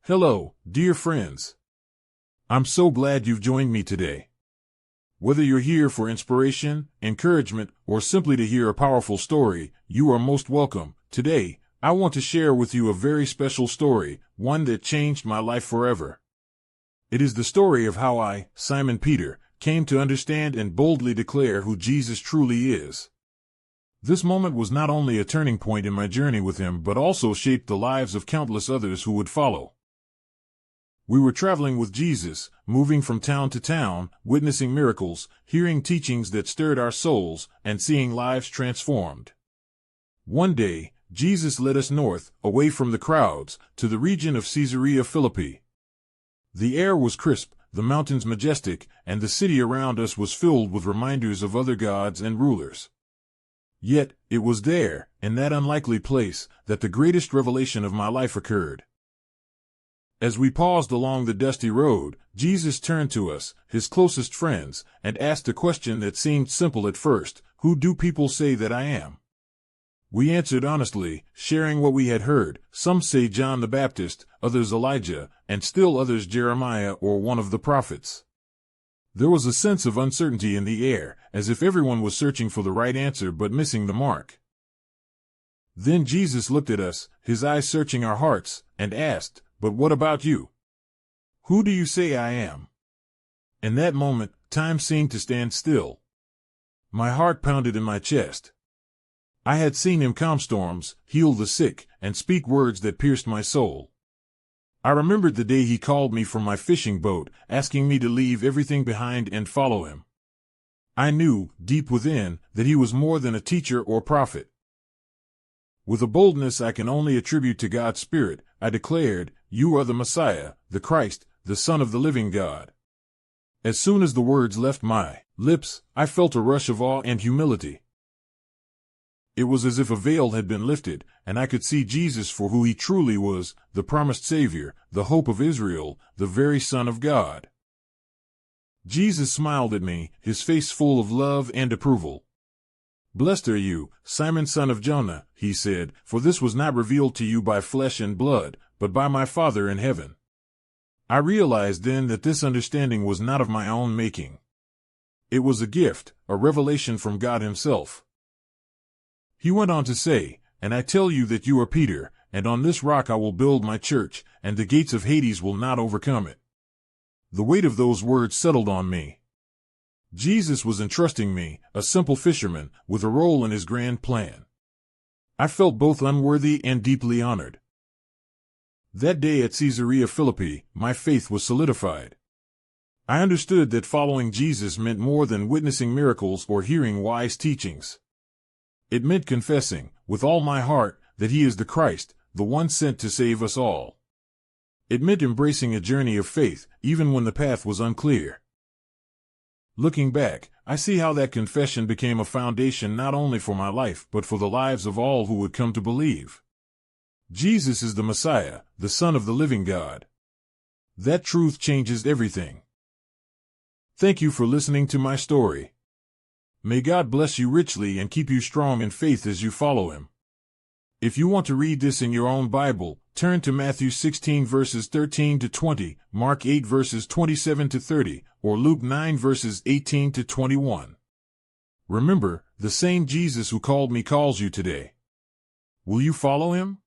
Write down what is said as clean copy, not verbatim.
Hello, dear friends. I'm so glad you've joined me today. Whether you're here for inspiration, encouragement, or simply to hear a powerful story, you are most welcome. Today, I want to share with you a very special story, one that changed my life forever. It is the story of how I, Simon Peter, came to understand and boldly declare who Jesus truly is. This moment was not only a turning point in my journey with him but also shaped the lives of countless others who would follow. We were traveling with Jesus, moving from town to town, witnessing miracles, hearing teachings that stirred our souls, and seeing lives transformed. One day, Jesus led us north, away from the crowds, to the region of Caesarea Philippi. The air was crisp, the mountains majestic, and the city around us was filled with reminders of other gods and rulers. Yet, it was there, in that unlikely place, that the greatest revelation of my life occurred. As we paused along the dusty road, Jesus turned to us, his closest friends, and asked a question that seemed simple at first: "Who do people say that I am?" We answered honestly, sharing what we had heard. Some say John the Baptist, others Elijah, and still others Jeremiah or one of the prophets. There was a sense of uncertainty in the air, as if everyone was searching for the right answer but missing the mark. Then Jesus looked at us, his eyes searching our hearts, and asked, "But what about you? Who do you say I am?" In that moment, time seemed to stand still. My heart pounded in my chest. I had seen him calm storms, heal the sick, and speak words that pierced my soul. I remembered the day he called me from my fishing boat, asking me to leave everything behind and follow him. I knew, deep within, that he was more than a teacher or prophet. With a boldness I can only attribute to God's Spirit, I declared, "You are the Messiah, the Christ, the Son of the living God." As soon as the words left my lips, I felt a rush of awe and humility. It was as if a veil had been lifted, and I could see Jesus for who he truly was, the promised Savior, the hope of Israel, the very Son of God. Jesus smiled at me, his face full of love and approval. "Blessed are you, Simon son of Jonah," he said, "for this was not revealed to you by flesh and blood, but by my Father in heaven." I realized then that this understanding was not of my own making. It was a gift, a revelation from God himself. He went on to say, "And I tell you that you are Peter, and on this rock I will build my church, and the gates of Hades will not overcome it." The weight of those words settled on me. Jesus was entrusting me, a simple fisherman, with a role in his grand plan. I felt both unworthy and deeply honored. That day at Caesarea Philippi, my faith was solidified. I understood that following Jesus meant more than witnessing miracles or hearing wise teachings. It meant confessing, with all my heart, that he is the Christ, the one sent to save us all. It meant embracing a journey of faith, even when the path was unclear. Looking back, I see how that confession became a foundation not only for my life but for the lives of all who would come to believe. Jesus is the Messiah, the Son of the living God. That truth changes everything. Thank you for listening to my story. May God bless you richly and keep you strong in faith as you follow him. If you want to read this in your own Bible, turn to Matthew 16 verses 13 to 20, Mark 8 verses 27 to 30, or Luke 9 verses 18 to 21. Remember, the same Jesus who called me calls you today. Will you follow him?